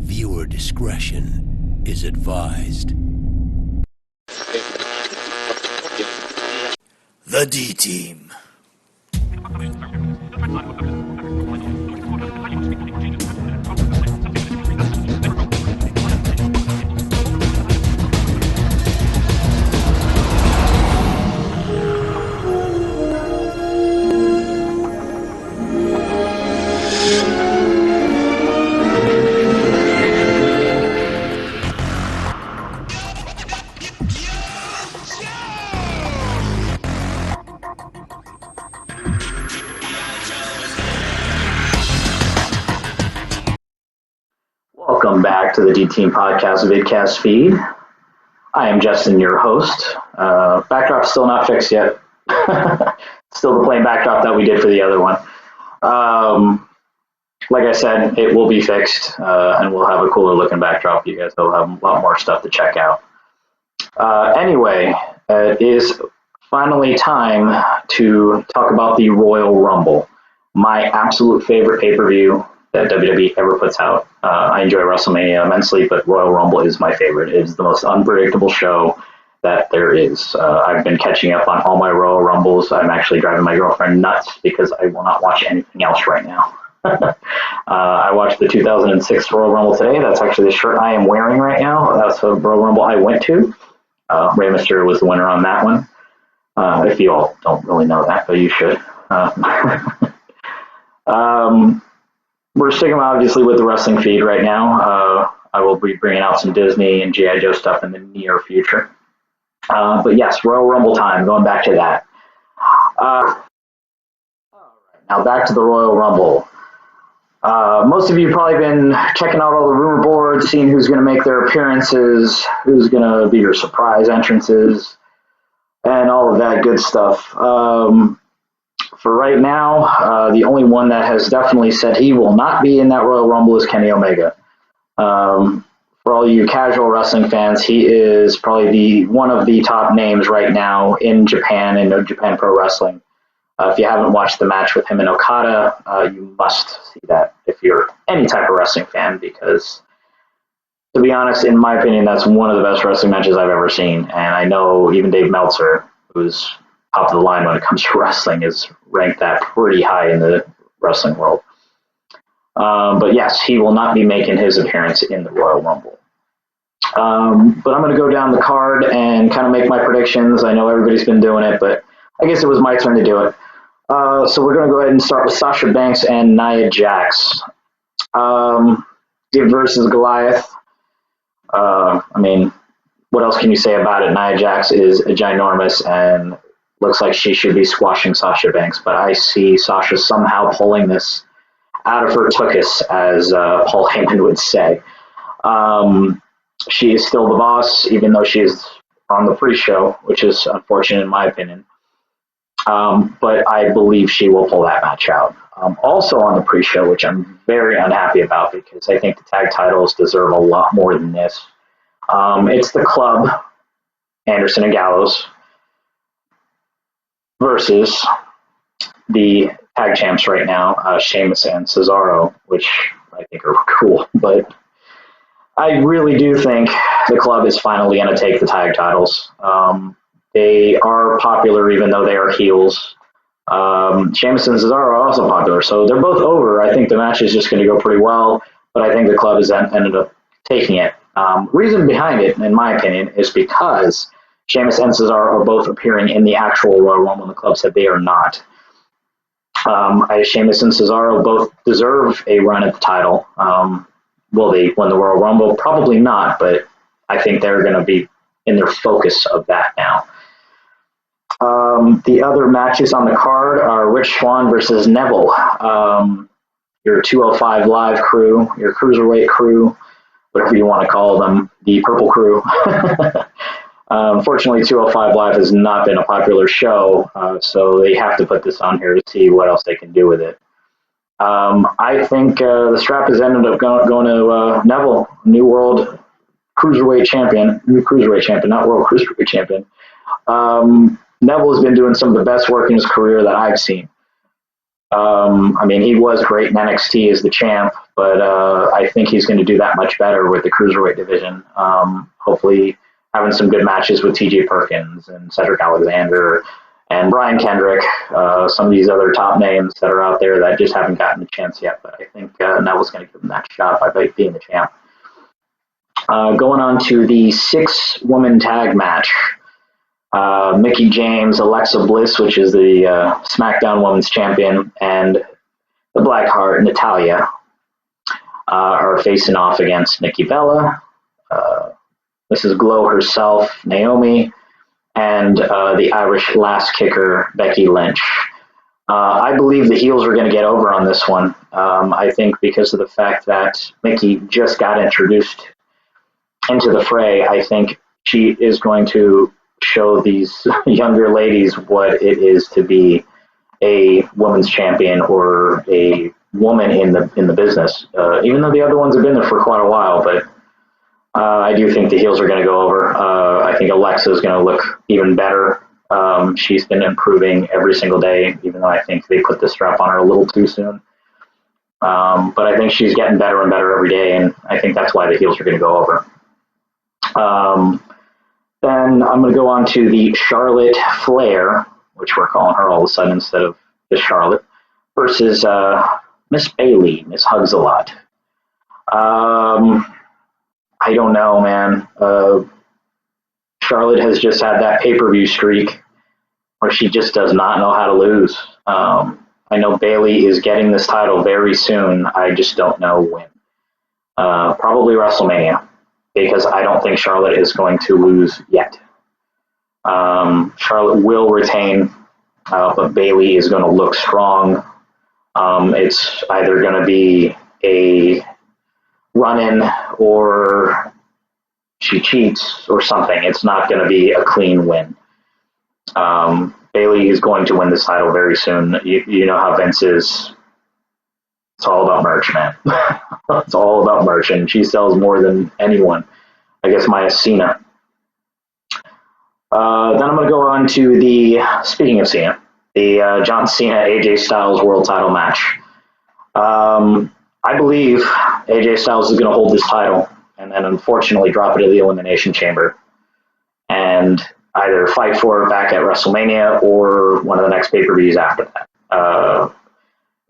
Viewer discretion is advised. The D-Team. Welcome back to the D-Team Podcast Vidcast feed. I am Justin, your host. Backdrop's still not fixed yet. Still the plain backdrop that we did for the other one. Like I said, it will be fixed, and we'll have a cooler looking backdrop. You guys will have a lot more stuff to check out. Anyway, it is finally time to talk about the Royal Rumble, my absolute favorite pay-per-view that WWE ever puts out. I enjoy WrestleMania immensely, but Royal Rumble is my favorite. It is the most unpredictable show that there is. I've been catching up on all my Royal Rumbles. I'm actually driving my girlfriend nuts because I will not watch anything else right now. I watched the 2006 Royal Rumble today. That's actually the shirt I am wearing right now. That's the Royal Rumble I went to. Rey Mysterio was the winner on that one. If you all don't really know that, but you should. We're sticking obviously with the wrestling feed right now. I will be bringing out some Disney and G.I. Joe stuff in the near future. But yes, Royal Rumble time, going back to that. Now back to the Royal Rumble. Most of you have probably been checking out all the rumor boards, seeing who's going to make their appearances, who's going to be your surprise entrances, and all of that good stuff. For right now, the only one that has definitely said he will not be in that Royal Rumble is Kenny Omega. For all you casual wrestling fans, he is probably one of the top names right now in Japan and New Japan Pro Wrestling. If you haven't watched the match with him and Okada, you must see that if you're any type of wrestling fan, because to be honest, in my opinion, that's one of the best wrestling matches I've ever seen. And I know even Dave Meltzer, who's top of the line when it comes to wrestling, is ranked that pretty high in the wrestling world. But yes, he will not be making his appearance in the Royal Rumble. But I'm going to go down the card and kind of make my predictions. I know everybody's been doing it, but I guess it was my turn to do it. So we're going to go ahead and start with Sasha Banks and Nia Jax. Versus Goliath. I mean, what else can you say about it? Nia Jax is ginormous and looks like she should be squashing Sasha Banks, but I see Sasha somehow pulling this out of her tuchus, as Paul Heyman would say. She is still the boss, even though she's on the pre-show, which is unfortunate in my opinion. But I believe she will pull that match out. Also on the pre-show, which I'm very unhappy about because I think the tag titles deserve a lot more than this. It's the Club, Anderson and Gallows, versus the tag champs right now, Sheamus and Cesaro, which I think are cool. But I really do think the Club is finally going to take the tag titles. They are popular even though they are heels. Sheamus and Cesaro are also popular, so they're both over. I think the match is just going to go pretty well, but I think the Club has ended up taking it. Reason behind it, in my opinion, is because Sheamus and Cesaro are both appearing in the actual Royal Rumble, and the Club said they are not. Sheamus and Cesaro both deserve a run at the title. Will they win the Royal Rumble? Probably not, but I think they're going to be in their focus of that now. The other matches on the card are Rich Swann versus Neville, your 205 Live crew, your Cruiserweight crew, whatever you want to call them, the Purple Crew. Unfortunately, 205 Live has not been a popular show, so they have to put this on here to see what else they can do with it. I think the strap has ended up going to Neville, new world cruiserweight champion, not world cruiserweight champion. Neville has been doing some of the best work in his career that I've seen. I mean, he was great in NXT as the champ, but I think he's going to do that much better with the cruiserweight division. Hopefully, having some good matches with T.J. Perkins and Cedric Alexander and Brian Kendrick, some of these other top names that are out there that just haven't gotten the chance yet. But I think Neville's going to give him that shot by being the champ. Going on to the 6-woman tag match. Mickie James, Alexa Bliss, which is the SmackDown Women's Champion, and the Blackheart, Natalya, are facing off against Nikki Bella, Mrs. Glow herself, Naomi, and the Irish Lass Kicker, Becky Lynch. I believe the heels are going to get over on this one. I think because of the fact that Mickie just got introduced into the fray, I think she is going to show these younger ladies what it is to be a women's champion or a woman in the business. Even though the other ones have been there for quite a while, but I do think the heels are going to go over. I think Alexa is going to look even better. She's been improving every single day, even though I think they put the strap on her a little too soon. But I think she's getting better and better every day, and I think that's why the heels are going to go over. Then I'm going to go on to the Charlotte Flair, which we're calling her all of a sudden instead of the Charlotte, versus Miss Bayley, Miss Hugs a Lot. I don't know, man. Charlotte has just had that pay-per-view streak where she just does not know how to lose. I know Bayley is getting this title very soon. I just don't know when. Probably WrestleMania, because I don't think Charlotte is going to lose yet. Charlotte will retain, but Bayley is going to look strong. It's either going to be a run-in or she cheats or something. It's not going to be a clean win. Bayley is going to win this title very soon. You know how Vince is. It's all about merch, man. It's all about merch, and she sells more than anyone. I guess minus Cena. Then I'm going to go on to speaking of Cena, the John Cena AJ Styles World Title match. I believe AJ Styles is going to hold this title and then unfortunately drop it to the Elimination Chamber and either fight for it back at WrestleMania or one of the next pay-per-views after that.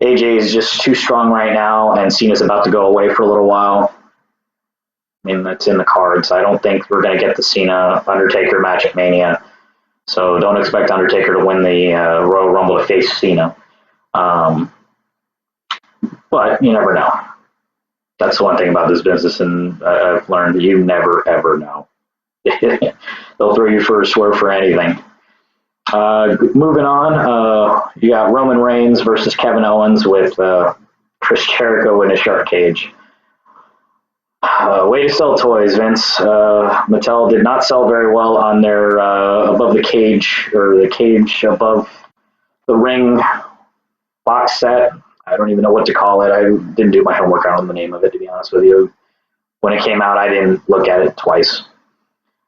AJ is just too strong right now, and Cena's about to go away for a little while. I mean, that's in the cards. I don't think we're going to get the Cena-Undertaker match at Mania, so don't expect Undertaker to win the Royal Rumble to face Cena. But you never know. That's the one thing about this business, and I've learned you never, ever know. They'll throw you for a swerve for anything. Moving on, you got Roman Reigns versus Kevin Owens with Chris Jericho in a shark cage. Way to sell toys, Vince. Mattel did not sell very well on their above the cage or the cage above the ring box set. I don't even know what to call it. I didn't do my homework on the name of it, to be honest with you. When it came out, I didn't look at it twice.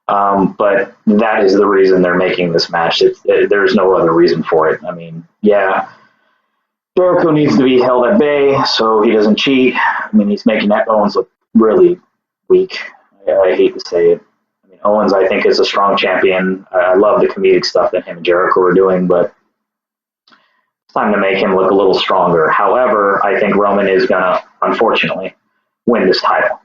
But that is the reason they're making this match. There's no other reason for it. I mean, yeah, Jericho needs to be held at bay so he doesn't cheat. I mean, he's making Owens look really weak. I hate to say it. I mean, Owens, I think, is a strong champion. I love the comedic stuff that him and Jericho are doing, but it's time to make him look a little stronger. However, I think Roman is going to, unfortunately, win this title.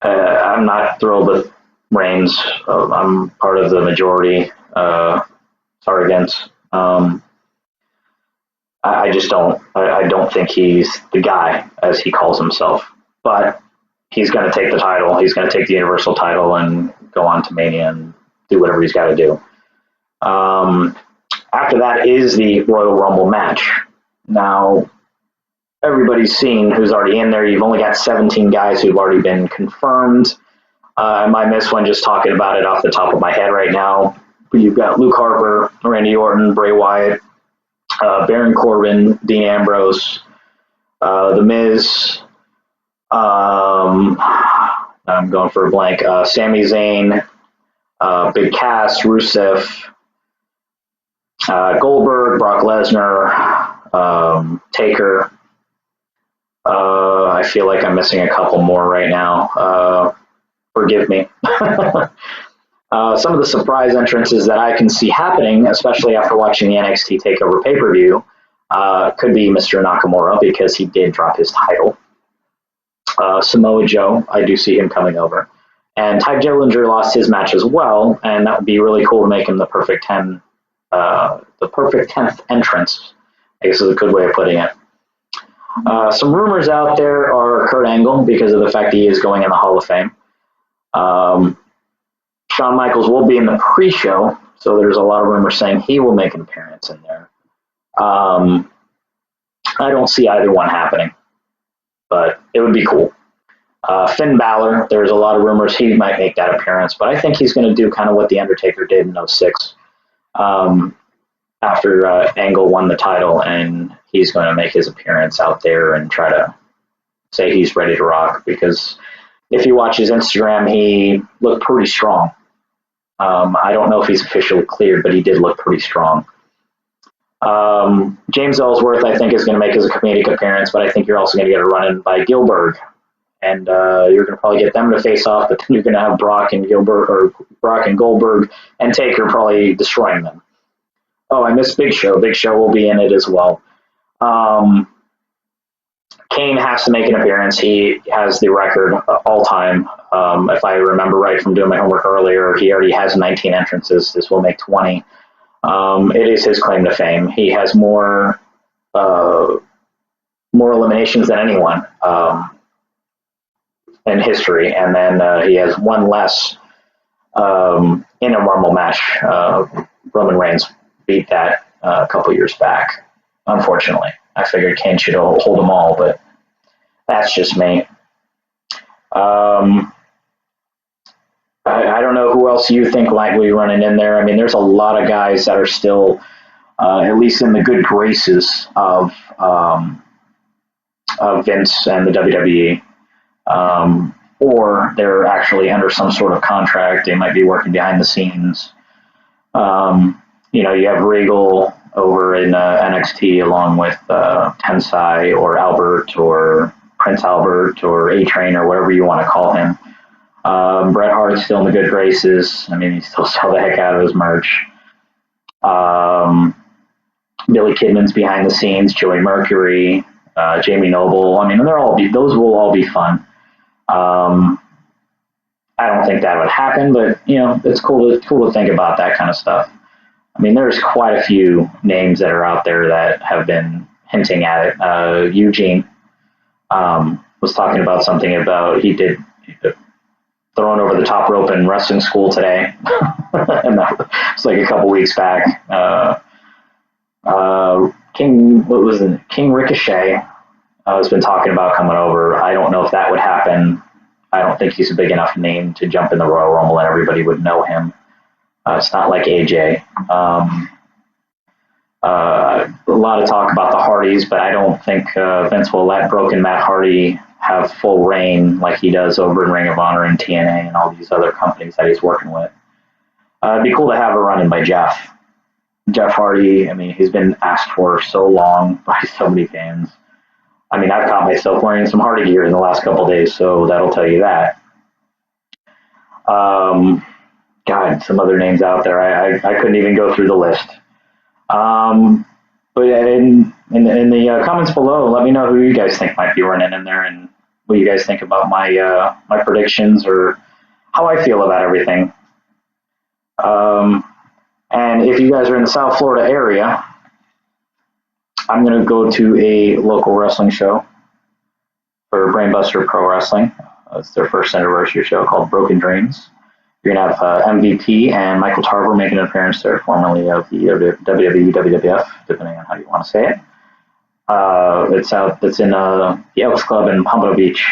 I'm not thrilled with Reigns. I'm part of the majority. Sorry, Vince. I just don't. I don't think he's the guy, as he calls himself. But he's going to take the title. He's going to take the Universal title and go on to Mania and do whatever he's got to do. After that is the Royal Rumble match. Now, everybody's seen who's already in there. You've only got 17 guys who've already been confirmed. I might miss one just talking about it off the top of my head right now. But you've got Luke Harper, Randy Orton, Bray Wyatt, Baron Corbin, Dean Ambrose, The Miz. I'm going for a blank. Sami Zayn, Big Cass, Rusev, Goldberg, Brock Lesnar, Taker. I feel like I'm missing a couple more right now. Forgive me. Some of the surprise entrances that I can see happening, especially after watching the NXT TakeOver pay-per-view, could be Mr. Nakamura because he did drop his title. Samoa Joe, I do see him coming over. And Ty Dillinger lost his match as well, and that would be really cool to make him the perfect 10, the perfect 10th entrance, I guess is a good way of putting it. Some rumors out there are Kurt Angle because of the fact he is going in the Hall of Fame. Shawn Michaels will be in the pre-show, so there's a lot of rumors saying he will make an appearance in there. I don't see either one happening, but it would be cool. Finn Balor, there's a lot of rumors he might make that appearance, but I think he's going to do kind of what The Undertaker did in 06 after Angle won the title, and he's going to make his appearance out there and try to say he's ready to rock, because if you watch his Instagram, he looked pretty strong. I don't know if he's officially cleared, but he did look pretty strong. James Ellsworth, I think, is going to make his comedic appearance, but I think you're also going to get a run-in by Gilbert. And you're going to probably get them to face off, but then you're going to have Brock and Goldberg and Taker probably destroying them. Oh, I missed Big Show. Big Show will be in it as well. Kane has to make an appearance. He has the record all time. If I remember right from doing my homework earlier, he already has 19 entrances. This will make 20. It is his claim to fame. He has more eliminations than anyone in history, and then he has one less in a Rumble match. Roman Reigns beat that a couple years back, unfortunately. I figured Kane should hold them all, but that's just me. I don't know who else you think might be running in there. I mean, there's a lot of guys that are still, at least in the good graces of Vince and the WWE. Or they're actually under some sort of contract. They might be working behind the scenes. You have Regal over in NXT along with Tensai or Albert or Prince Albert or A-Train or whatever you want to call him. Bret Hart's still in the good graces. I mean, he still sells the heck out of his merch. Billy Kidman's behind the scenes. Joey Mercury, Jamie Noble. I mean, those will all be fun. I don't think that would happen, but it's cool to think about that kind of stuff. I mean, there's quite a few names that are out there that have been hinting at it. Eugene was talking about something about he did thrown over the top rope in wrestling school today, and that was like a couple weeks back. King Ricochet has been talking about coming over. I don't know if that would happen. I don't think he's a big enough name to jump in the Royal Rumble and everybody would know him. It's not like AJ. A lot of talk about the Hardys, but I don't think Vince will let broken Matt Hardy have full reign like he does over in Ring of Honor and TNA and all these other companies that he's working with. It'd be cool to have a run-in by Jeff Hardy. I mean, he's been asked for so long by so many fans. I mean, I've caught myself wearing some Hardy gear in the last couple of days, so that'll tell you that. God, some other names out there. I couldn't even go through the list. But in the comments below, let me know who you guys think might be running in there and what you guys think about my predictions or how I feel about everything. And if you guys are in the South Florida area, I'm going to go to a local wrestling show for Brainbuster Pro Wrestling. It's their first anniversary show called Broken Dreams. You're going to have MVP and Michael Tarver making an appearance there, formerly of the WWE, WWF, depending on how you want to say it. It's in the Elks Club in Pompano Beach.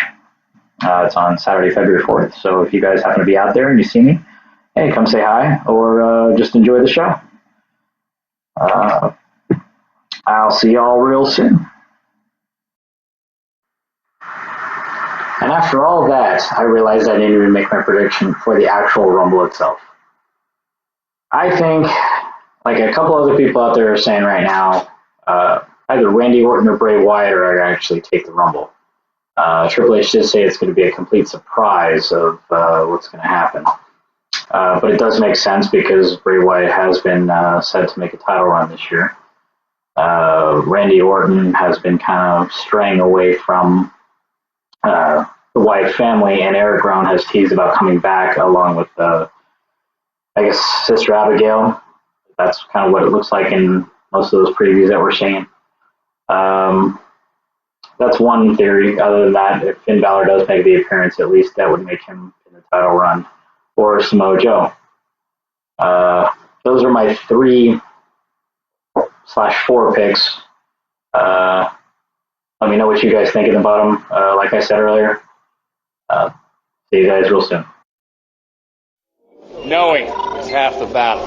It's on Saturday, February 4th. So if you guys happen to be out there and you see me, hey, come say hi or just enjoy the show. I'll see y'all real soon. And after all of that, I realized I didn't even make my prediction for the actual Rumble itself. I think like a couple other people out there are saying right now, either Randy Orton or Bray Wyatt are going to actually take the Rumble. Triple H did say it's going to be a complete surprise of what's going to happen. But it does make sense because Bray Wyatt has been said to make a title run this year. Randy Orton has been kind of straying away from the Wyatt family, and Eric Rowan has teased about coming back along with, I guess, Sister Abigail. That's kind of what it looks like in most of those previews that we're seeing. That's one theory. Other than that, if Finn Balor does make the appearance, at least that would make him in the title run, or Samoa Joe. Those are my 3/4 picks. Let me know what you guys thinking about them. Like I said earlier, see you guys real soon. Knowing is half the battle.